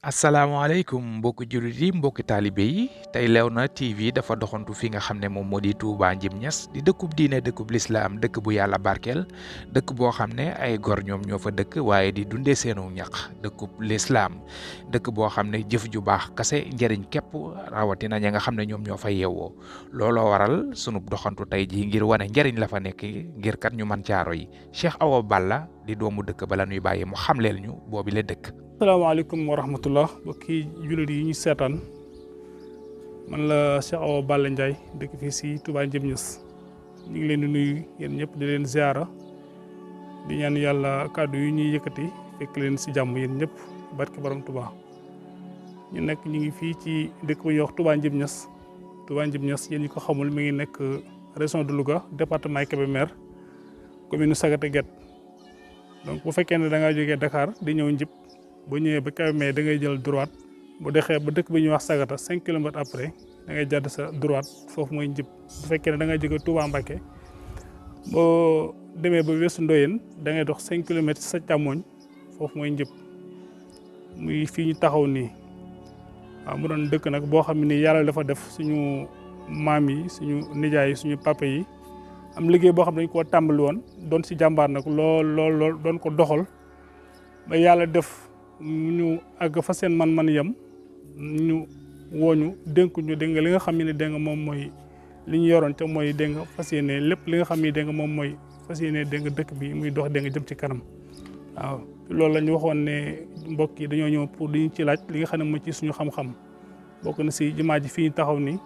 asalaamaaleykum mbokki jullit yi mbokki taalibe yi tey Léona TV dafa doxantu fi nga xam ne moom moo di Touba Njim Ñas di dëkkub diine dëkkub lislaam dëkk bu yàlla barkeel dëkk boo xam ne ay gor ñoom ñoo fa dëkk waaye di dundee seenu ñaq dëkkub lislaam dëkk boo xam ne jëf ju baax kase njëriñ képp rawatina ña nga xam ne ñoom ñoo fa yeewoo looloo waral sunub doxantu tey jii ngir wane njëriñ la fa nekk ngir kat ñu man caaro yi Cheikh Awa Balla di doomu dëkk bala ñuy bàyyi mu xamleel ñu boobi la dëkk. asalaamaaleykum wa rahmatullah mbokki jullit yi ñu seetaan man la Cheikh Awa Balla Ndiaye dëkk fii si Touba Njim Ñas ñu ngi leen di nuyu yéen ñëpp di leen ziara di ñaan yàlla kàddu yu ñuy yëkkati fekk leen si jàmm yéen ñëpp barke borom Touba. ñu nekk ñu ngi fii ci dëkk bu ñuy wax Touba Njim Ñas Touba Njim Ñas yéen ñi ko xamul mi ngi nekk région de Louga département Kébémer commune Sagata Guet donc bu fekkee ne da ngaa jógee Dakar di ñëw Njib. boo ñëwee ba Kébémer da ngay jël droite bu dexee ba dëkk bi ñuy wax Sagata 5 kilomètres après da ngay jàdd sa droite foofu mooy Njib bu fekkee ne da ngay jóge Touba Mbacké boo demee ba weesu Ndoyeen da ngay dox 5 kilomètres sa càmmoñ foofu mooy Njib muy fii ñu taxaw nii waaw mu doon dëkk nag boo xam ne yàlla dafa def suñu maam yi suñu nijaay yi suñu papa yi am liggéey boo xam ne dañ koo tàmbali woon doon si jàmbaar nag lool doon ko doxal ba yàlla def ñu àgg fa seen man-man yem ñu wooñu dénk ñu dégg nga li nga xam ne dégg nga moom mooy li ñu yoroon te mooy dégg nga fas yéene lépp li nga xam ne dégg nga moom mooy fas yéene dégg nga dëkk bi muy dox dégg nga jëm ci kanam waaw loolu la ñu waxoon ne mbokk yi dañoo ñëw pour di ñu ci laaj li nga xam ne mooy ci suñu xam-xam bokk na si jumaa ji fii ñu taxaw nii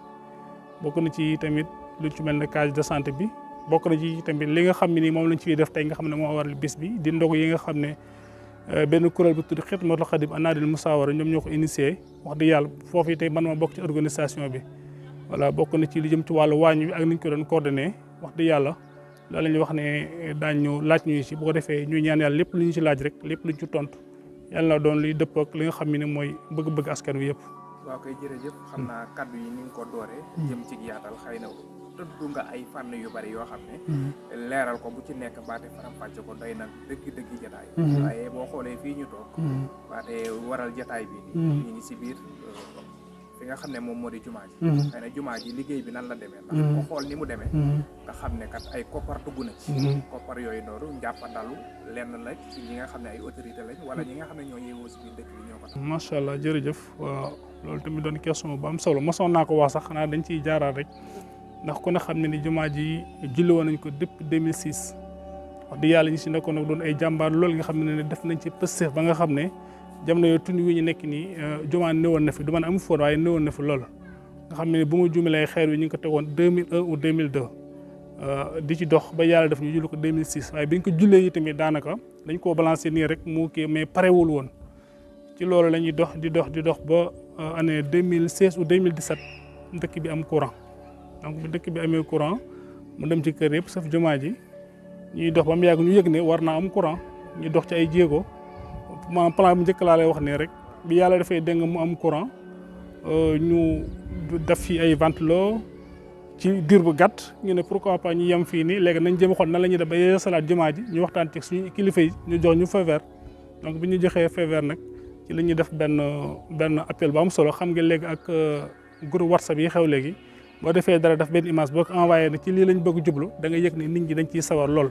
bokk na ci tamit lu ci mel ne case de santé bi bokk na ci tamit li nga xam ne nii moom lañ ciy def tey nga xam ne moo waral bis bi di ndog yi nga xam ne benn kuréel bu tudd Xidmatul Xadim Anaadil Musaawara ñoom ñoo ko initié wax dëgg yàlla foofu yi tey man ma bokk ci organisation bi voilà bokk na ci li jëm ci wàllu waañ bi ak ni ñu ko doon coordonné wax dëgg yàlla loolu la ñuy wax ne daañu laaj ñu ci bu ko defee ñuy ñaan yàlla lépp lu ñu ci laaj rek lépp lu ñu ci tontu yàlla na doon luy dëppoo ak li nga xam ne mooy bëgg-bëgg askan wi yëpp. waaw kay jërëjëf xam naa kaddu yi ni nga ko dooree. jëm ci yaatal xëy na tëddu nga ay fànn yu bari yoo xam ne. leeral ko bu ci nekk baate faram-fàcce ko doy na dëgg jataay. waaye boo xoolee fii ñu toog. baate waral jataay bi nii. ñu ngi si biir fi nga xam ne moom moo di jumaa ji. xëy na jumaa ji liggéey bi nan la demee. ndax boo xool ni mu demee. nga xam ne kat ay koppar dugg na ci. koppar yooyu noonu njàppandalu lenn la ci ñi nga xam ne ay autorité lañ wala ñi nga xam ne ñoo yeewoo si biir dëkk bi ñoo ko tax. macha allah jërëjëf waaw loolu tamit doon question bu am solo mosoon naa ko wax sax xanaa dañ ciy jaaraat rek. ndax ku ne xam ne ni jumaa ji julli woon nañ ko depuis 2006 wax di yàlla ñi si nekkoon nag doon ay jàmbaar loolu nga xam ne def nañ ci pësteef ba nga xam ne jamono yooyu tund wi ñu nekk nii jumaa néewoon na fi du man amu foon waaye néewoon na fi loolu nga xam ne bu ma juumalee xeer wi ñu ngi ko tegoon 2001 ou 2002 di ci dox ba yàlla def ñu julli ko 2006 waaye bi ñu ko jullee yi tamit daanaka dañ koo balancé nii rek mu kii mais parewul woon ci loolu la ñuy dox di dox ba année 2016 ou 2017 dëkk bi am courant donc bu dëkk bi amee courant mu dem ci kër yëpp sauf jumaa ji ñuy dox ba mu yàgg ñu yëg ne war naa am courant ñu dox ci ay jéego maanaam plan bu njëkk laa lay wax ne rek bi yàlla dafay dégg mu am courant ñu def fi ay ventilo ci diir bu gàtt ñu ne pourquoi pas ñu yem fii nii léegi nañ jëm xool nan la ñuy def ba yeesalaat jumaa ji ñu waxtaan ci suñu kilifa yi ñu jox ñu feu vert donc bi ñu joxee feu vert nag ci la ñuy def benn appel bu am solo xam nga léegi ak groupe WhatsApp yi xew léegi. boo defee dara daf benn image boo ko envoyé ne ci lii lañ bëgg jublu da nga yëg ne nit ñi dañ ciy sawar lool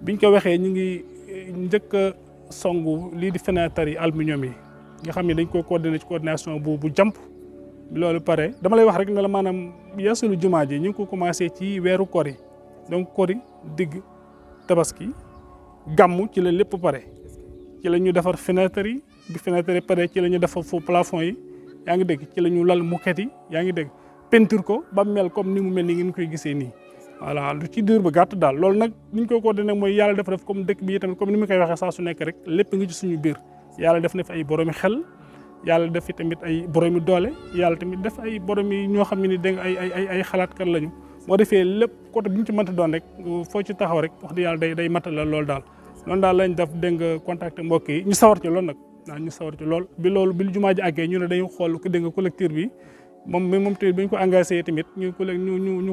biñ ko waxee ñu ngi njëkk a songu lii di fenêtre yi aluminium yi nga xam ne dañ ko coordonné ci coordination bu jàmp loolu pare dama lay wax rek ne la maanaam yeesalu jumaa ji ñu ngi ko commencé ci weeru kor yi donc kor yi digg tabaski gàmmu ci la lépp pare ci la ñu defar fenêtre yi bi fenêtre yi pare ci la ñu defar fu plafond yi yaa ngi dégg ci la ñu lal moquette yi yaa ngi dégg peinture ko ba mel comme ni mu mel ni ngeen koy gisee nii voilà lu ci diir ba gàtt daal loolu nag ni ñu koy coordonné mooy yàlla dafa def comme dëkk bi tamit comme ni mu koy waxee saa su nekk rek lépp ngi ci suñu biir yàlla def na fi ay boromi xel yàlla def fi tamit ay boromi doole yàlla tamit def ay boromi ñoo xam ne ni dégg ay xalaatkat lañu boo defee lépp côté bi ñu ci mënta doon rek foo ci taxaw rek wax dëgg yàlla day matal la loolu daal noonu daal lañ def dégg nga contacté mbokk yi ñu sawar ci loolu nag waaw ñu sawar ci lool bi jumaa ji àggee ñu ne dañu xool ko dégg nga collecteur bi moom tamit bi ñu ko engagé tamit ñu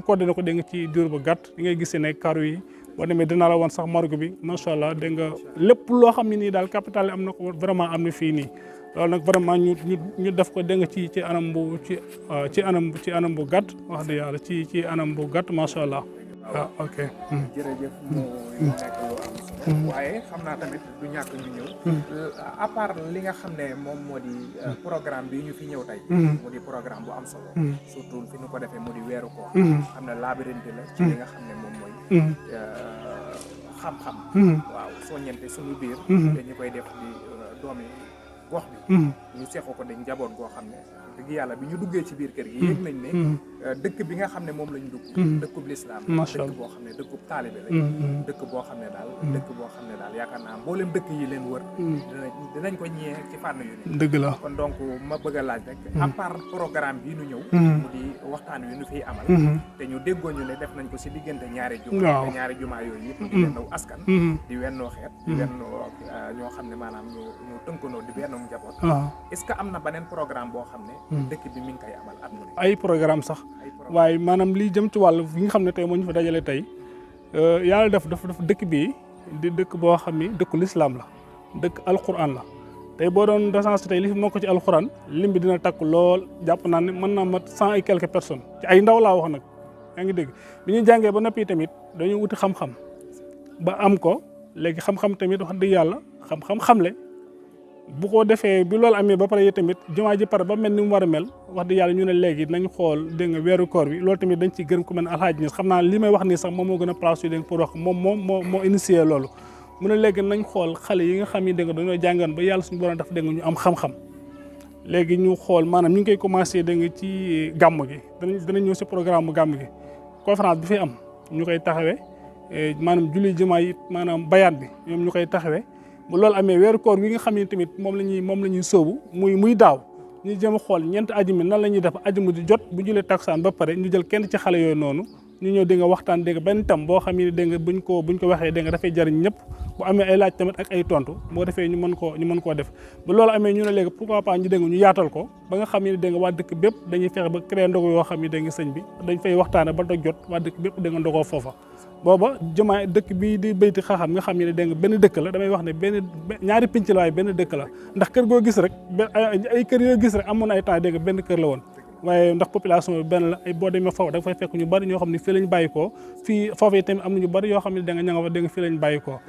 coordonné ko dégg nga ci diir bu gàtt di ngay gisee ne karu yi boo demee dinaa la woon sax morgue bi macha allah dégg nga lépp loo xam ne nii daal capital am na ko vraiment am na fii nii loolu nag vraiment ñu def ko dégg nga ci anam bu gàtt wax dëgg yàlla ci anam bu gàtt macha allah. waaw ok. jërëjëf mu nekk lu am solo. waaye xam naa tamit du ñàkk ñu ñëw. à part li nga xam ne moom moo di programme bi ñu fi ñëw tey. mu di programme bu am solo. surtout fi ñu ko defee mu di weeru koor. xam ne labyrinthe la ci li nga xam ne moom mooy. xam-xam. waaw soññante suñu biir. te ñu koy def di doomi gox bi. ñu seexu ko di njaboot goo xam ne dëgg yàlla bi ñu duggee ci biir kër gi yéeg nañ ne dëkk bi nga xam ne moom lañ dugg dëkkub lislaam dëkk boo xam ne dëkkub taalibe la dëkk boo xam ne daal dëkk boo xam ne daal yaakaar naa mboolem dëkk yi leen wër dinañ ko ñee ci fànn yu ne dëgg la kon donc ma bëgg a laaj rek à part programme bii nu ñëw mu di waxtaan wi nu fiy amal te ñu déggoo ñu ne def nañ ko si diggante ñaari juma te ñaari juma yooyu yëpp di wennoo askan di wennoo xeet di wennoo ñoo xam ne maanaam ñu tënkanoo di wennoo njaboot est-ce que am na beneen programme boo xam ne dëkk bi mi ngi koy amal at mu ne ay programme sax waaye maanaam lii jëm ci wàllu fi nga xam ne tey moo ñu fa dajale tey yàlla def dëkk bii di dëkk boo xam ni dëkku lislaam la dëkk alquran la tey boo doon recensé tey li fi moo ko ci alquran lim bi dina takk lool jàpp naa ne mën naa mat 100 et quelques personnes ci ay ndaw laa wax nag yaa ngi dégg bi ñu jàngee ba noppi tamit dañu wuti xam-xam ba am ko léegi xam-xam tamit wax dëgg yàlla xam-xam xamle bu ko defee bi loolu amee ba pare tamit jumaa ji pare ba mel ni mu war a mel wax dëgg yàlla ñu ne léegi nañ xool dégg nga weeru koor bi loolu tamit dañ ciy gërëm ku mel ne Alxaaji Ñas xam naa li may wax nii sax moom moo gën a place yu dégg pour wax moom moo initié loolu mu ne léegi nañ xool xale yi nga xam ni dégg nga dañoo jàngoon ba yàlla suñu borom dafa dégg nga ñu am xam-xam léegi ñu xool maanaam ñu ngi koy commencé dégg nga ci gàmm gi danañ ñëw si programme bu gàmm gi conférence bi fi am ñu koy taxawee maanaam julli jumaa yi maanaam bayaan bi ñoom ñu koy taxawee bu loolu amee weeru koor wi nga xam ne tamit moom la ñuy sóobu muy daaw ñu jëm a xool ñeenti ajuma nan la ñuy def ajuma di jot bu julee taksaan ba pare ñu jël kenn ci xale yooyu noonu ñu ñëw di nga waxtaan dégg nga benn tam boo xam ne dégg nga buñ ko waxee dégg nga dafay jariñ ñëpp bu amee ay laaj tamit ak ay tontu boo defee ñu mën koo def bu loolu amee ñu ne léegi pourquoi pas ñu dégg ñu yaatal ko ba nga xam ne dégg nga waa dëkk bépp dañuy fexe ba créer ndogu yoo xam ne dégg nga sëñ bi dañ fay waxtaane ba dog jot waa dëkk bépp dégg nga ndogoo foofa booba jumaa dëkk bii di Bayti Xaxam nga xam ne dégg nga benn dëkk la damay wax ne ñaari pinc la waaye benn dëkk la ndax kër goo gis rek ay kër yoo gis rek amoon ay temps dégg nga benn kër la woon waaye ndax population bi benn la ay boo demee foofu da nga fay fekk ñu bari ñoo xam ne fii lañ bàyyi koo fii foofu yi tamit am na ñu bari yoo xam ne da nga ña nga fa dégg nga fii lañ bàyyi koo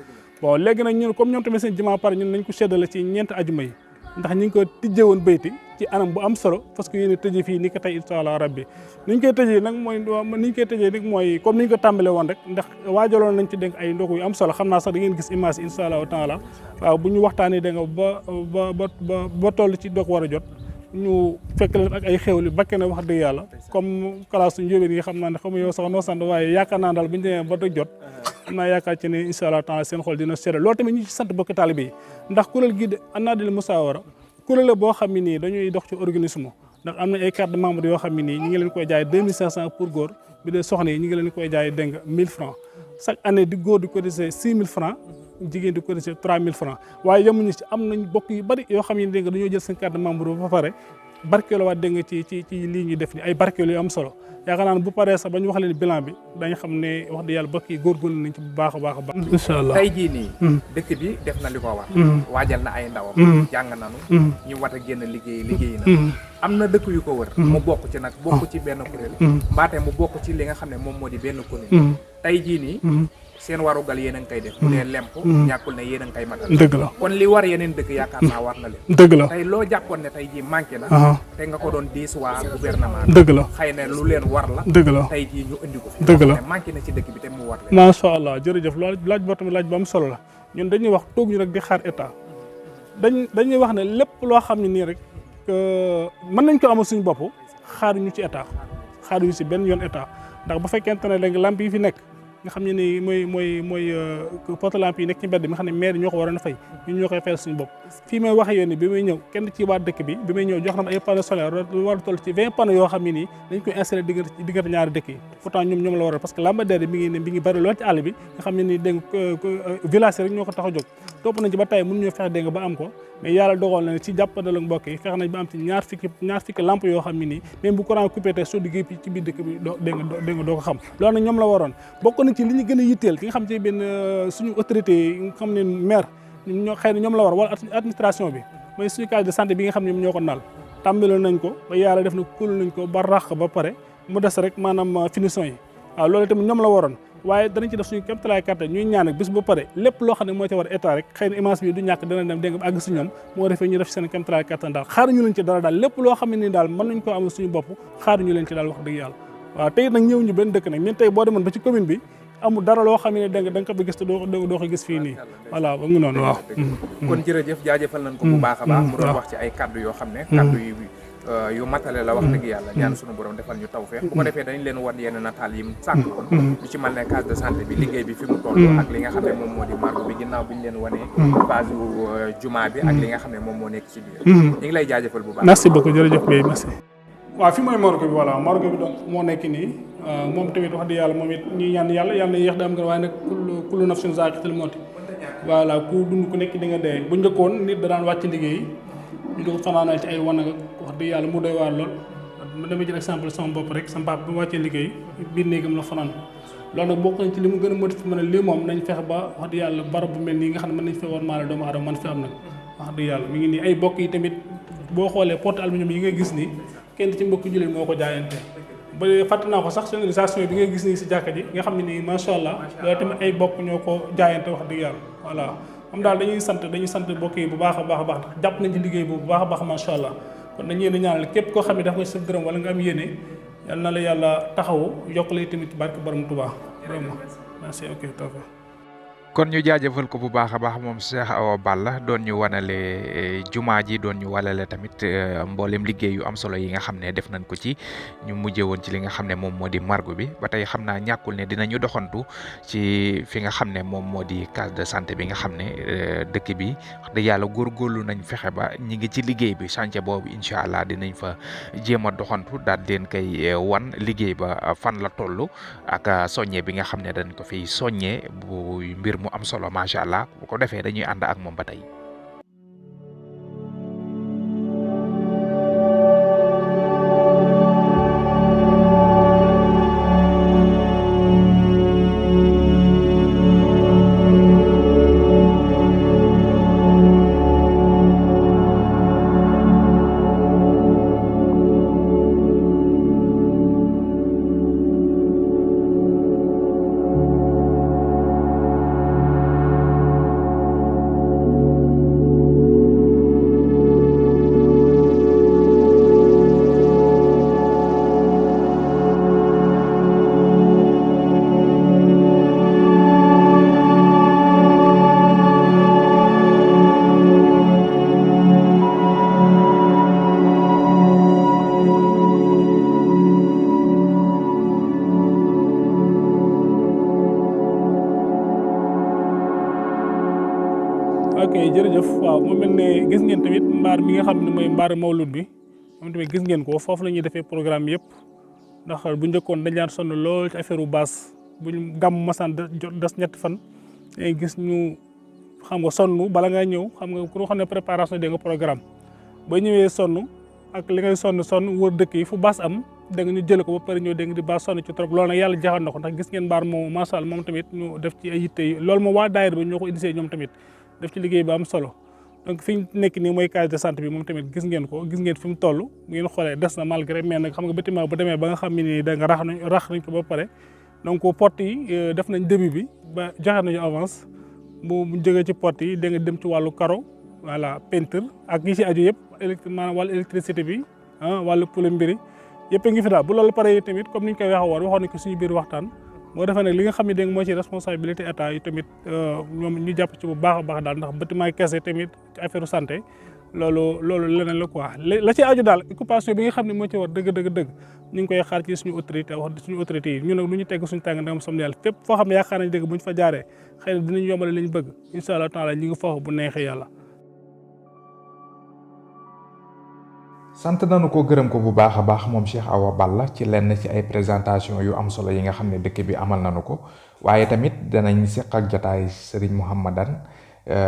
bon léegi nag ñun comme ñoom tamit seen jumaa pare ñun nañ ko séddale ci ñeenti ajuma yi ndax ñu ngi ko tijjee woon Bayti ci anam bu am solo parce que yéen tëjee fii ni ko tey incha allah rabbi ni ñu koy tëjee nag mooy comme ni ñu ko tàmbalee woon rek ndax waajaloon nañ ci dénk ay ndogu yu am solo xam naa sax da ngeen gis image incha allah taala waaw bu ñu waxtaanee dégg nga ba toll ci doog war a jot ñu fekk leen ak ay xewli bakke na wax dëgg yàlla comme classe njóobeen yi xam naa ne xam yow sax noo sant waaye yaakaar naa daal bu ñu demee ba doog jot am naa yaakaar ci ne incha allah taala seen xol dina seddal loolu tamit ñu ci sant bokki taalibe yi ndax kuréel gi de An-Nahdil Musaawara kuréel la boo xam ne nii dañuy dox ci organisme ndax am na ay carte de membre yoo xam ne nii ñi ngi leen koy jaay 2500 pour góor bi dee soxna yi ñi ngi leen koy jaay dégg nga 1000 francs chaque année di góor di cotiser 6000 francs jigéen di cotiser 3000 francs waaye yemuñu ci am nañ bokk yu bari yoo xam ne dégg nga dañoo jël seen carte de membre ba pare barkeelu waat dégg nga ci lii ñuy def ni ay barkeelu yu am solo yaakaar naa ne bu paree sax ba ñu wax leen bilan bi dañ xam ne wax dëgg yàlla bokk yi góorgóorlu nañ ci bu baax a baax a baax incha allah tey jii nii dëkk bi def na li ko war waajal na ay ndawam jàng nanu ñu wat a génn liggéey na am na dëkk yu ko wër mu bokk ci nag bokk ci benn kuréel mbaate mu bokk ci li nga xam ne moom moo di benn commune tey jii nii seen warugal yéen a ngi koy def bu dee lemp ñàkkul ne yéen a ngi koy matal dëgg la kon li war yeneen dëkk yaakaar naa war na leen dëgg la tey loo jàppoon ne tey jii manqué na te nga ko doon diis waa gouvernement dëgg la xëy na lu leen war la dëgg la tey jii ñu indi ko fi dëgg la manqué na ci dëkk bi te mu war leen macha allah jërëjëf loolu laaj boo tamit laaj bu am solo la ñun dañuy wax toog ñu rek di xaar état dañuy wax ne lépp loo xam ne nii rek mën nañ ko amal suñu bopp xaaruñu ci état xaaruñu ci benn yoon état ndax bu fekkente ne léegi lamp yi fi nekk nga xam ne ni mooy porte lampe yi nekk ci mbedd mi nga xam ne maire ñoo ko waroon a fay ñun ñoo koy fayal suñu bopp fii may waxee yoon ni bi may ñëw kenn ci waa dëkk bi may ñëw jox na ma ay panneaux solaires war a toll ci 20 panneaux yoo xam ne nii dañ koy installé diggante ñaari dëkk yi pourtant ñoom la waral parce que lampadaire bi mi ngi bari lool ci àll bi nga xam ne nii dégg village rek ñoo ko tax a jóg topp nañ ci ba tey mënu ñoo fexe dégg nga ba am ko mais yàlla dogal na ci jàppandal ak mbokk yi fexe nañ ba am ci ñaar fukki lampe yoo xam ne nii même bu courant coupé tey soo liggéey ci biir dëkk bi dégg nga doo ko xam loolu nag ñoom la waroon bokk na ci li ñu gën a yitteel ki nga xam ci benn suñu autorité yi nga xam ne maire ñoo xëy na ñoom la war wala administration bi mooy suñu case de santé bi nga xam ne ñoo ko naal tàmbali nañ ko ba yàlla def na kul nañ ko ba rax ba pare mu des rek maanaam finition yi waaw loolu tamit ñoom la waroon waaye danañ ci def suñu kéemtalaay kàttan ñuy ñaan ak bis ba pare lépp loo xam ne moo ci war état rek xëy na image bi du ñàkk dana dem dégg nga àgg si ñoom moo defee ñu def seen kéemtalaay kàttan daal xaaruñu leen ci dara daal lépp loo xam ne nii daal mën nañ koo amal suñu bopp xaaruñu leen ci daal wax dëgg yàlla waaw tey nag ñëw ñu benn dëkk nag ñun tey boo demoon ba ci commune bi amul dara loo xam ne da nga ko ba gis te doo ko gis fii nii voilà ba ngi noonu waaw kon jërëjëf jaajëfal nañ ko bu baax a baax mu doon wax ci ay kaddu yoo xam ne kaddu yu matale la wax dëgg yàlla ñaan suñu borom defal ñu tawfeex bu ko defee dañ leen wan yenn nataal yi mu sànq woon lu ci mel ne case de santé bi liggéey bi fi mu toll ak li nga xam ne moom moo di margo bi ginnaaw bi ñu leen wanee base jumaa bi ak li nga xam ne moom moo nekk ci biir ñu ngi lay jaajëfal bu baax merci beaucoup jërëjëf Mbaye merci waaw fi mooy margo bi voilà margo bi donc moo nekk nii moom tamit wax dëgg yàlla moom it ñuy ñaan yàlla na yéex da am nga waaye nag kullu nafsin zaa'iqatul mawt voilà ku dund ku nekk di nga dee bu njëkkoon nit da daan wàcc liggéey ñu doon fanaanal ci ay wanag wax dëgg yàlla mu doy waar lool ma dama jël exemple sama bopp rek sama papa bi mu wàccee liggéey biir néegam la fanaan loolu nag bokk nañ ci li mu gën a motivé ma ne lii moom nañ fexe ba wax dëgg yàlla barab bu mel nii nga xam ne mën nañ fi war maale doomu aadama man fi am nag wax dëgg yàlla mi ngi nii ay bokk yi tamit boo xoolee porte aluminium yi nga gis ni kenn ci mbokk jullit moo ko jaayante ba fàtte naa ko sax sonorisation bi nga gis nii si jàkka ji nga xam ne nii macha allah loolu tamit ay bokk ñoo ko jaayante wax dëgg yàlla voilà am daal dañuy sant mbokk yi bu baax a baax jàpp nañ ci liggéey bu baax a baax macha allah kon dañu yéen a ñaanal képp koo xam ne daf nga sa dërëm wala nga am yéene yal na la yàlla taxawu yokk lay tamit barke borom Tuubaa vraiment merci ok toog kon ñu jaajëfal ko bu baax a baax moom Cheikh Awa Balla doon ñu wanale jumaa ji doon ñu walale tamit mboolem liggéey yu am solo yi nga xam ne def nañ ko ci ñu mujjee woon ci li nga xam ne moom moo di margo bi ba tey xam naa ñàkkul ne dinañu doxantu ci fi nga xam ne moom moo di case de santé bi nga xam ne dëkk bi wax dëgg yàlla góorgóorlu nañ fexe ba ñi ngi ci liggéey bi chantier boobu incha allah dinañ fa jéem a doxantu daal leen koy wan liggéey ba fan la toll ak soññe bi nga xam ne dañ ko fiy soññee bu mbir mu am solo macha allah bu ko defee dañuy ànd ak moom ba tey. ok jërëjëf waaw mu mel ne gis ngeen tamit mbaar mi nga xam ne mooy mbaar mawlud bi moom tamit gis ngeen ko foofu la ñuy defee programme yëpp ndax bu njëkkoon dañ daan sonn lool ci affaire u baas buñ gàmm masaan des ñetti fan day gis ñu xam nga sonn bala nga ñëw xam nga ku xam ne préparation dégg nga programme ba ñëwee sonn ak li ngay sonn wër dëkk yi fu baas am da nga ñu jël ko ba pare ñëw dégg nga di baas sonn ci trop loolu nag yàlla jaxal na ko ndax gis ngeen mbaar moom macha allah moom tamit ñu def ci ay yitte yi loolu moom waa daayira ba ñoo ko initié ñoom tamit def ci liggéey ba am solo donc fi ñu nekk nii mooy case de santé bi moom tamit gis ngeen ko gis ngeen fi mu toll bu ngeen xoolee des na malgré mais nag xam nga bâtiment bu demee ba nga xam ne nii da nga rax nañ ko ba pare donc porte yi def nañ début bi ba joxe nañu avance bu jógee ci porte yi da nga dem ci wàllu carreau voilà peinture ak yi ci aju yëpp maanaam wàllu électricité bi wàllu plomberie yëpp a ngi fi daal bu loolu pare tamit comme ni ñu koy waxoon nañ ko suñu biir waxtaan boo defee nag li nga xam ne dégg moo ci responsabilité état yi tamit ñoom ñu jàpp ci bu baax a baax daal ndax bâtiment kese tamit ci affaire santé loolu leneen la quoi la ci aju daal occupation bi nga xam ne moo ci war dëgg ñu ngi koy xaar ci suñu autorité suñu autorité yi ñu nag lu ñu tegg suñu tàng ndegam som yàlla fépp foo xam ne yaakaar nañ dëgg bu ñu fa jaaree xëy na dinañ yombale li ñu bëgg incha allah taala ñi ngi foofu bu neexee yàlla. sant nañu ko gërëm ko bu baax a baax moom Cheikh Awa Balla ci lenn ci ay présentation yu am solo yi nga xam ne dëkk bi amal nañu ko waaye tamit danañ seq ak jotaay Serigne Mouhamadan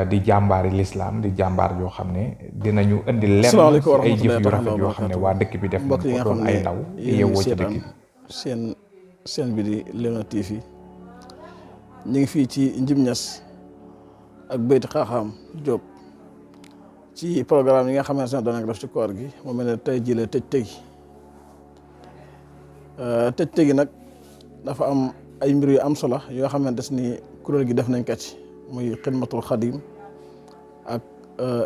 di jàmbaari l'islam di jàmbaar yoo xam ne dinañu indi lenn ci ay jëf yu rafet yoo xam ne waa dëkk bi def nañ ko doon ay ndaw yeewoo ci dëkk bi seen bi di Léona TV ñu ngi fii ci Njim Ñas ak Beyti Xaaxaam Diop ci programme yi nga xamante ne doon def ci koor gi mu mel ne tey jii la tëj tëgi nag dafa am ay mbir yu am solo yoo xamante ni kuréel gi def nañ ko ci muy xidmatul xadim ak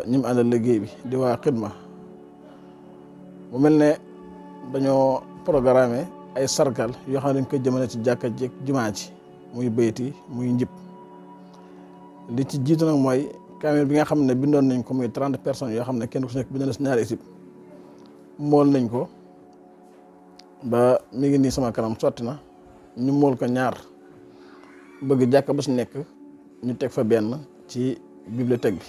ñi mu àndal liggéey bi di waa xidma mu mel ne dañoo programmé ay sargal yoo xam ne dañ koy jëmale ci jàkka ji ak jumaa ji muy bayti muy njib li ci jiitu nag mooy kaamil bi nga xam ne bindoon nañ ko muy 30 personnes yoo xam ne kenn ku si nekk bindoon na si ñaari équipe mool nañ ko ba mi ngi nii sama kanam sotti na ñu mool ko ñaar bëgg jàkka ba si nekk ñu teg fa benn ci bibliothèque bi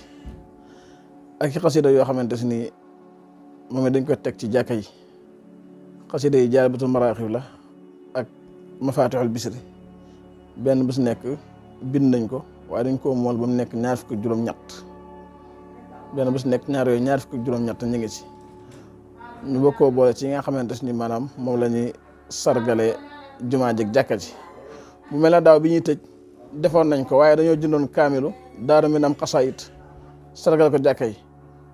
ak ci xasida yoo xamante si ni moom dañ koy teg ci jàkka yi xasida yi Jaalibatul Maraaxib la ak Mafaatixul Bichri benn bu si nekk bind nañ ko waaye dañ koo mool ba mu nekk 27 benn bu si nekk ñaar yooyu 27 ñu ngi ci ñu bokkoo boole ci yi nga xamante ni maanaam moom la ñuy sargale jumaa ji ak jàkka ji bu mel ne daaw bi ñuy tëj defoon nañ ko waaye dañoo jëndoon kaamilu Daaru Minam xasaayit sargal ko jàkka yi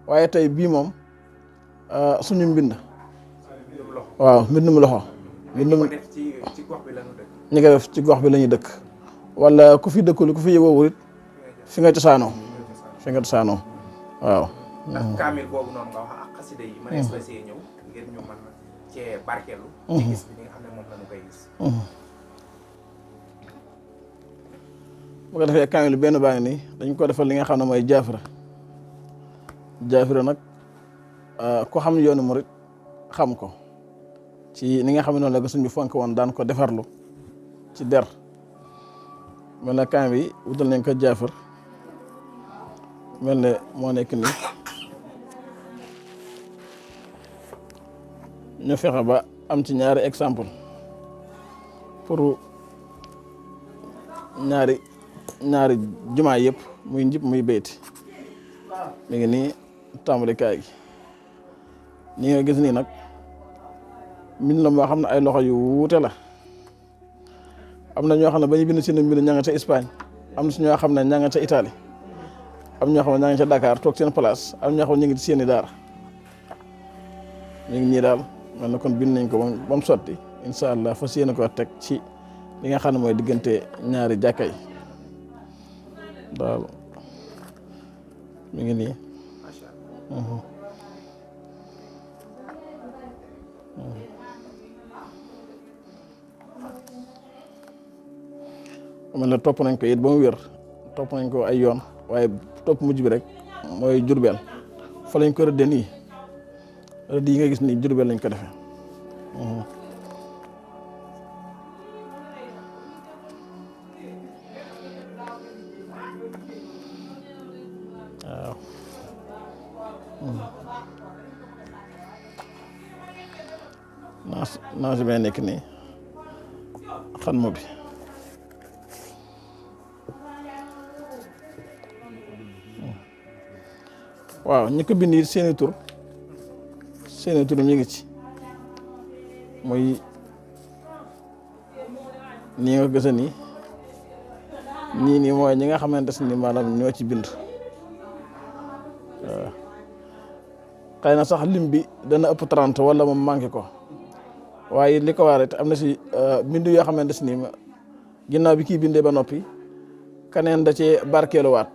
waaye tey bii moom suñu mbind waaw mbindum loxo mbindum ñu ko def ci gox bi la ñuy dëkk wala ku fi dëkkul ku fi yëgoo it fi nga cosaanoo waaw. ndax kaamil boobu noonu nga wax ak xasida yi mënees la see ñëw ngir ñu mën cee barkeelu ci gis bi nga xam ne moom la ñu koy gis. bu ko defee kaamil benn baa ngi nii dañ ko defal li nga xam ne mooy jaafira nag ku xam yoonu murit xam ko ci ni nga xam ne noonu la ko sëñ bi fonk woon daan ko defarlu ci der mel ne kaamil bi wutal nañ ko jaafir mel ne moo nekk nii ñu fexe ba am ci ñaari exemple pour ñaari jumaa yëpp muy njib muy bayti mi ngi nii tàmbalikaay gi ni nga gis nii nag mbind la moo xam ne ay loxo yu wuute la am na ñoo xam ne ba ñu bind seen mbind ña nga ca Espagne am na si ñoo xam ne ña nga ca Italie am ñoo xam ne ña nga ca Dakar toog seen place am ñoo xam ne ñu ngi ci seeni daara ñu ngi ñii daal man na kon bind nañ ko ba mu sotti incha allah fas yéene ko teg ci li nga xam ne mooy diggante ñaari jàkka yi daal mi ngi nii. mel na topp nañ ko it ba mu wér topp nañ ko ay yoon waaye topp mujj bi rek mooy Jurbel fa lañ ko rëddee nii rëdd yi nga gis nii Jurbel lañ ko defee waaw naa si may nekk nii xanma bi waaw ñi ko bind it seeni tur ñu ngi ci muy nii nga gësa nii ñii nii mooy ñi nga xamante ni maanaam ñoo ci bind waaw xëy na sax lim bi dana ëpp 30 wala moom manqué ko waaye li ko waar it am na si bindu yoo xamante ni ginnaaw bi kii bindee ba noppi keneen da cee barkeeluwaat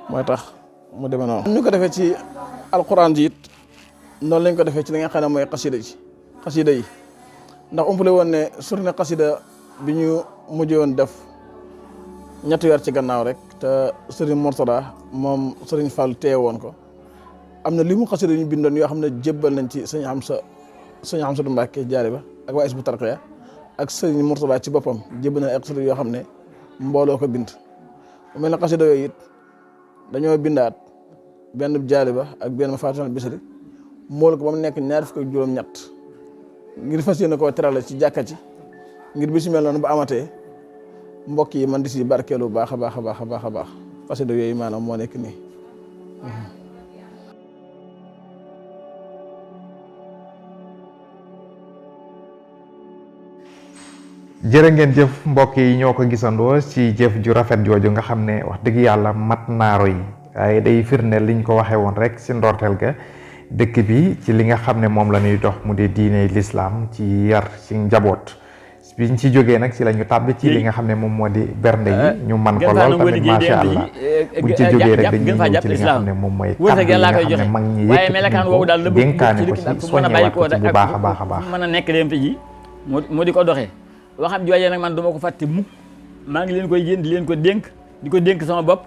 mooy tax mu demee noonu. ñu ko defee ci alquran ji it noonu lañ ko defee ci li nga xam ne mooy xasida yi ndax umpale woon ne surne xasida bi ñu mujjee woon def ñetti weer ci gannaaw rek te Serigne Mourtada moom Serigne Fall teye woon ko am na li mu xasida yu ñu bindoon yoo xam ne jébbal nañ ci sëñ Amsatu Mbàkke jaari ba ak waa Hizbut Tarqiyyah ak Serigne Mourtada ci boppam jébbal nañ ay xasida yoo xam ne mbooloo ko bind mu mel ne xasida yooyu it dañoo bindaat benn jaaliba ak benn Mafaatihul Bichri mool ko ba mu nekk 27 ngir fas yéene koo terale ci jàkka ci ngir bi si mel noonu ba amatee mbokk yi man di si barkeelu baax a baax a baax a baax a baax xasida yooyu maanaam moo nekk nii. jërë ngeen jëf mbokk yi ñoo ko gisandoo ci jëf ju rafet jooju nga xam ne wax dëgg yàlla mat naa roy waaye day firndeel liñ ko waxee woon rek si ndorteel ga dëkk bi ci li nga xam ne moom la ñuy dox mu di diine l'islam ci yar ci njaboot biñ ci jógee nag si la ñu tàbbi ci li nga xam ne moom moo di bernde yi ñu man ko lool tamit macha allah buñ ci jógee rek dañuy ñëw ci li nga xam ne moom mooy kàddu yi nga xam ne mag ñi yëkkati dénkaane ko ci soññewaat ko ci bu baax a baax a baax mën a nekk leen ji moo di ko doxee waxam joojee nag man duma ko fàtte mukk maa ngi leen koy yéen di leen ko dénk di ko dénk sama bopp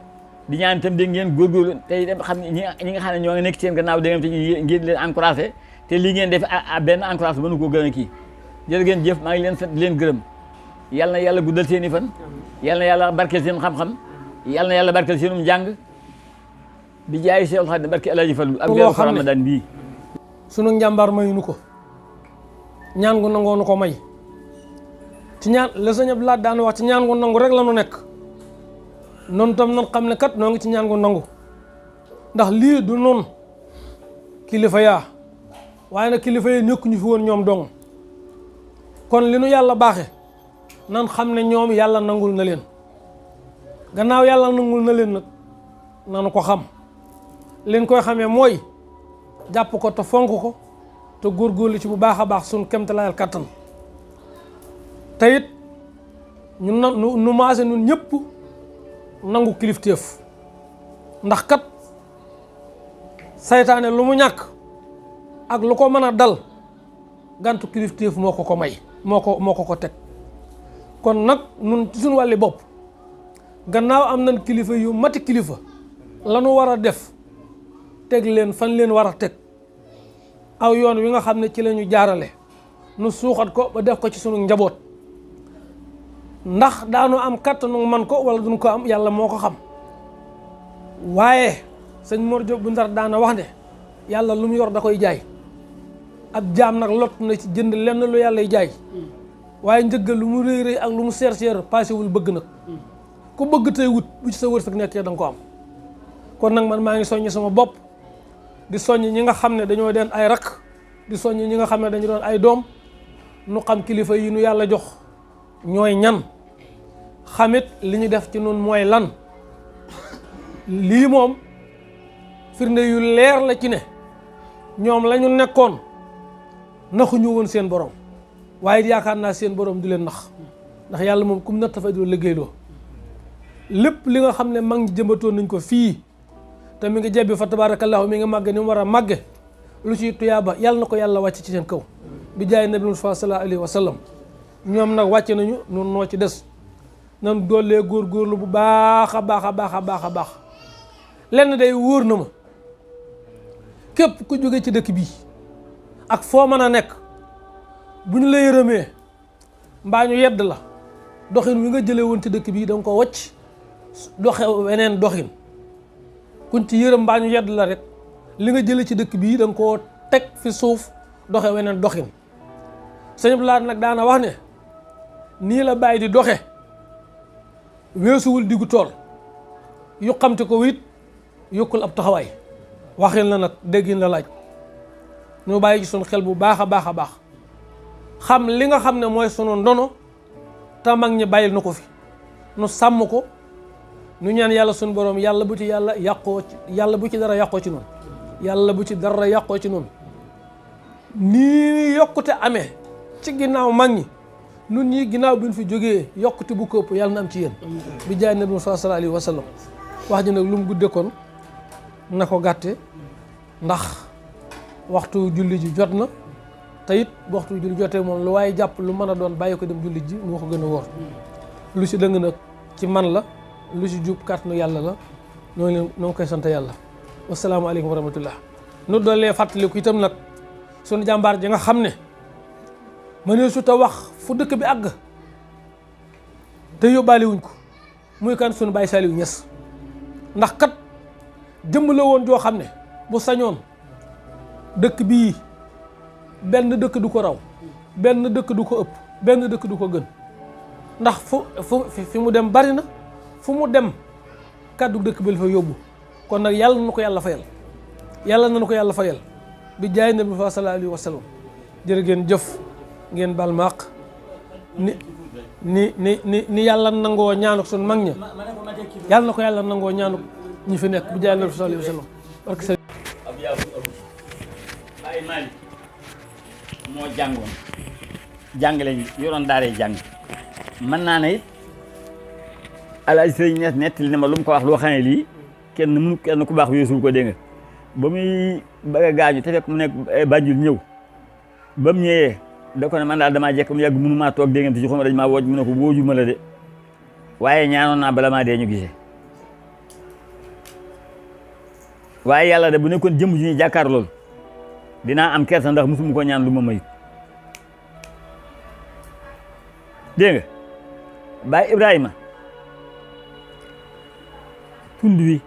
di ñaan itam dégg ngeen góorgóorlu tey dem xam ñi nga xam ne ñoo ngi nekk seen gannaaw dégg ngeen ngeen leen encouragé te lii ngeen def benn encouragé mënu koo gën a kii jërë ngeen jëf maa ngi leen sant di leen gërëm yàlla na yàlla guddal seen i fan yàlla na yàlla barkeel seen xam-xam yàlla na yàlla barkeel seenum njàng bi jaay Seexul Xadiim barke Alaaji Fallu ak weeru Ramadan bii sunu njàmbaar mayuñu ko ñaan gu nangoo nu ko may ci ñaan la sëñ Abdou Lahad daan wax ci ñaan gu nangu rek la nu nekk noonu tam nan xam ne kat noo ngi ci ñaan gu nangu ndax lii du noonu kilifa yaa waaye nag kilifa yi nekkuñu fi woon ñoom dong kon li nu yàlla baaxe nan xam ne ñoom yàlla nangul na leen gannaaw yàlla nangul na leen nag nanu ko xam leen koy xamee mooy jàpp ko te fonk ko te góorgóorlu ci bu baax a baax suñ kemtalaayal kattan te it nu maase nun ñëpp nangu kilifteef ndax kat saytaane lu mu ñàkk ak lu ko mën a dal gantu kilifteef moo ko ko may moo ko teg kon nag nun ci suñu wàlli bopp gannaaw am nañ kilifa yu mati kilifa lanu war a def teg leen fan leen war a teg aw yoon wi nga xam ne ci la ñu jaarale nu suuxat ko ba def ko ci sunu njaboot ndax daanu am kattanu man ko wala duñ ko am yàlla moo ko xam waaye sëñ Mor Diop bu Ndar daana wax ne yàlla lu mu yor da koy jaay ab jaam nag lott na ci jënd lenn lu yàlla jaay waaye njëgg lu mu rëy rëy ak lu mu seer seer paasewul bëgg nag ku bëgg tey wut bu ci sa wërsëg nekkee da nga ko am kon nag man maa ngi soññ sama bopp di soññ ñi nga xam ne dañoo den ay rak di soññ ñi nga xam ne dañu doon ay doom nu xam kilifa yi nu yàlla jox ñooy ñan xamit li ñu def ci nun mooy lan lii moom firnde yu leer la ci ne ñoom la ñu nekkoon naxuñu woon seen borom waaye yaakaar naa seen borom du leen nax ndax yàlla moom kum natt dafay du liggéeyloo lépp li nga xam ne mag ñi jëmbatoon nañ ko fii te mi ngi jebbi fa tabarakallahu mi ngi màgge ni mu war a màgge lu ci tuyaaba yàlla na ko yàlla wàcc ci seen kaw bi jaay nabi Mustafa sallallahu alayhi wa sallam ñoom nag wàcce nañu noonu noo ci des nan doolee góorgóorlu bu baax a baax a baax a baax a baax lenn day wóor na ma képp ku jóge ci dëkk bii ak foo mën a nekk bu ñu la yërëmee mbaa ñu yedd la doxin wi nga jëlee woon ci dëkk bii da nga ko wacc doxe weneen doxin kuñ ci yërëm mbaa ñu yedd la rek li nga jëlee ci dëkk bii da nga koo teg fi suuf doxe weneen doxin sëñ Abdou Lahad nag daana wax ne nii la bàyyi di doxe weesuwul diggu tool yu xamte ko wit yokkul ab taxawaay waxin la nag déggin la laaj ñu bàyyi ci sunu xel bu baax a baax a baax xam li nga xam ne mooy sunu ndono te mag ñi bàyyil na ko fi nu sàmm ko nu ñaan yàlla sunu borom yàlla bu ci yàlla yàqoo yàlla bu ci dara yàqoo ci noonu yàlla bu ci dara yàqoo ci noonu nii yokkute amee ci ginnaaw mag ñi nun ñii ginnaaw bi ñu fi jógee yokkute bu këpp yàlla na am ci yéen bi jaay nabi sallallahu alayhi wa sallam wax ji nag lu mu gudde kon na ko gàtte ndax waxtu julli ji jot na te it bu waxtu julli jotee moom lu waaye jàpp lu mën a doon bàyyi ko dem julli ji moo ko gën a wóor lu si dëng nag ci man la lu si jub kàttanu yàlla la ñoo ngi koy sant yàlla wasalaamaaleykum wa rahmatullah nu doolee fàttaliku itam nag sunu jàmbaar ji nga xam ne ma ne su ta wax fu dëkk bi àgg te yóbbaale wuñ ko muy kan sunu Baye Saliou Niass ndax kat jëmm la woon joo xam ne bu sañoon dëkk bii benn dëkk du ko raw benn dëkk du ko ëpp benn dëkk du ko gën ndax fi mu dem bari na fu mu dem kàddu dëkk bi la fa yóbbu kon nag yàlla na ko yàlla fayal yàlla na ko yàlla fayal bi jaay nabi fa sallallahu alayhi wa sallam jërë ngeen jëf ngeen bal maaq ni yàlla nangoo ñaanuk sun mag ña yàlla na ko yàlla nangoo ñaanuk ñi fi nekk bu jaay la sallallahu alayhi wa sallam barke sa ab yaa Baye Malick moo jàngoon jàngale yoroon daaree jàng mën naa ne it Alaaji Sëriñ Ñas nettali ne ma lu mu ko wax loo xam ne lii kenn ku baax weesu ko dégg nga ba muy bëgg a gaañu te fekk mu nekk Banjul ñëw ba mu ñëwee da ko ne man daal damaa jekk mu yàgg mënu maa toog dégg nga te joxuma dañ maa wooj mu ne ko wóoju ma la de waaye ñaanoon naa bala maa dee ñu gisee waaye yàlla de bu nekkoon jëmm ju ñuy jàkkaar loolu dinaa am kersa ndax musuma ko ñaan lu ma mayut dégg nga Baye Ibrahima tund wi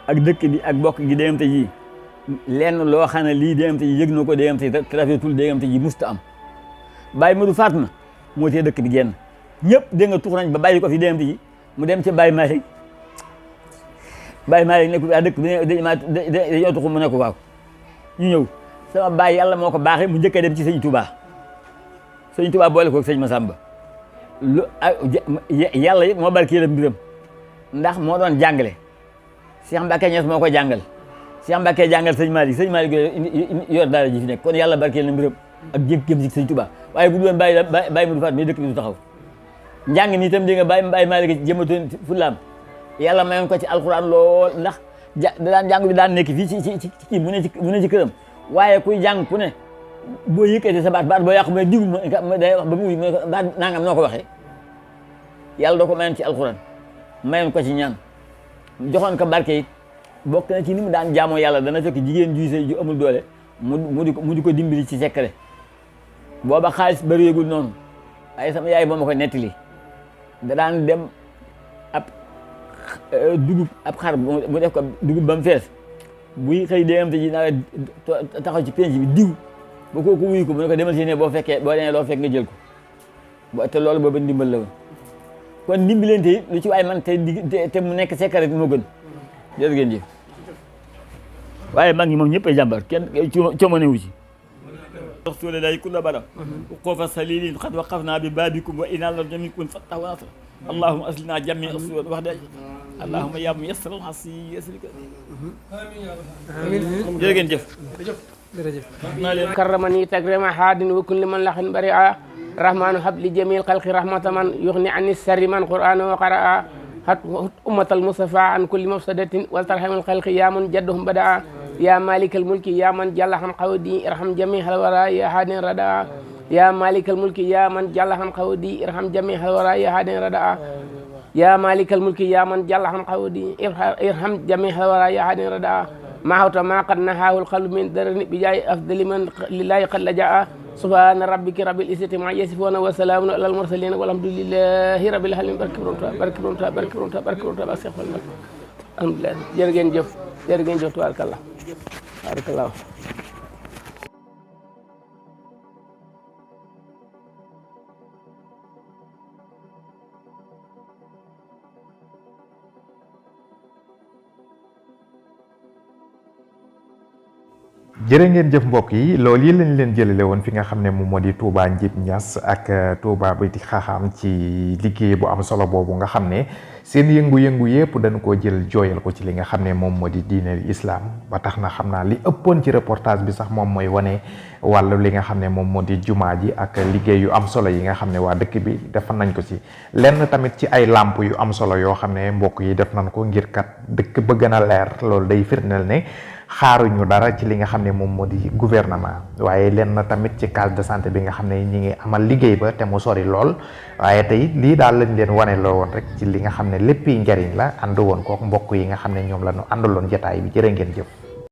ak dëkk bi ak bokk gi déggante ji lenn loo xam ne lii déggante ji yëg na ko déggante ji trafetul déggante ji musta am Baye Modou Fatma moo tee dëkk bi genn ñëpp dégg nga tux nañ ba bàyyi ko fi déggante ji mu dem ca Baye Malick ne ko dëkk bi dañoo tuxu mu ne ko waaw ñu ñëw sama baay yàlla moo ko baaxee mu njëkkee dem ci sëñ Touba boole ko sëñ Massamba lu yàlla it moo barkeelam mbiram ndax moo doon jàngale Cheikh Mbacke Niass moo ko jàngal Cheikh Mbacke jàngal sëñ Malick yor daara ji fi nekk kon yàlla barkeelam mbiram ak jëm ci sëñ Touba waaye bu doon Baye Modou Faat mi dëkk bi du taxaw njàng mi itam dégg nga Baye Malick jëmatoon fulaam yàlla mayoon ko ci alxuraan lool ndax daan jàng bi daan nekk fii ci kii mu ne ci këram waaye kuy jàng ku ne boo yëkkati sa baat boo yàqu ma digul ma day wax ba mu wuy ma baat nangam noo ko waxee yàlla doo ko mayoon ci alxuraan mayoon ko ci ñaan joxoon ko barke it bokk na ci ni mu daan jaamoo yàlla dana fekk jigéen ju sëy ju amul doole mu di ko dimbali ci secret booba xaalis bëreegul noonu waaye sama yaay moo ma ko nettali da daan dem ab dugub ab xar mu def ko dugub ba mu fees buy xëy déggam te ji naa taxaw ci penc bi diw ba kooku wuyu ko mu ne ko demal si ne boo demee loo fekk nga jël ko te loolu booba ndimbal la woon kon ndimbalante it lu ci waay man te mu nekk secret moo gën jërë ngeen jëf waaye mag ñi moom ñëpp ay jàmbar kenn coomanewu ci rasulillahi kulla bara uqufa salilin qad waqafna bi babikum wa inna la jamikum fattah wa nasr allahumma aslina jami asur wax de allahumma ya muyassir al hasi yasrika amin jërë ngeen jëf كرمني تكريم حاد وكل من لخن بريئا رحمن هب لجميع الخلق رحمة من يغني عن السر من قرآن وقرأ هات أمة المصطفى عن كل مفسدة والترحم الخلق يا من جدهم بدأ يا مالك الملك يا من جل عن قودي ارحم جميع الورى يا هاد رداء يا مالك الملك يا من جل عن قودي ارحم جميع الورى يا هاد رداء يا مالك الملك يا من جل عن قودي ارحم جميع الورى يا هاد رداء ما هو ما قد نهاه القلب من درن بجاي أفضل من لله قد لجأ سبحان ربك رب العزة ما يصفون وسلام على المرسلين والحمد لله رب العالمين barke alhamdulillah jërë ngeen jëf tubaarkalla barakallah jërë ngeen jëf mbokk yi loolu yi lañ leen jëlale woon fi nga xam ne moom moo di Touba Njib Ñas ak Touba Bayti Xaxaam ci liggéey bu am solo boobu nga xam ne seen yëngu-yëngu yëpp dañu ko jël jooyal ko ci li nga xam ne moom moo di diine islam ba tax na xam naa li ëppoon ci reportage bi sax moom mooy wane wàllu li nga xam ne moom moo di jumaa ji ak liggéey yu am solo yi nga xam ne waa dëkk bi def nañ ko ci lenn tamit ci ay làmp yu am solo yoo xam ne mbokk yi def nañ ko ngir kat dëkk ba gën a leer loolu day firndeel ne xaaruñu dara ci li nga xam ne moom moo di gouvernement waaye leen na tamit ci case de santé bi nga xam ne ñi ngi amal liggéey ba te mu sori lool waaye tey lii daal lañ leen wane loo woon rek ci li nga xam ne lépp yi njariñ la ànd woon kook mbokk yi nga xam ne ñoom la ñu àndaloon jotaay bi jërë ngeen jëf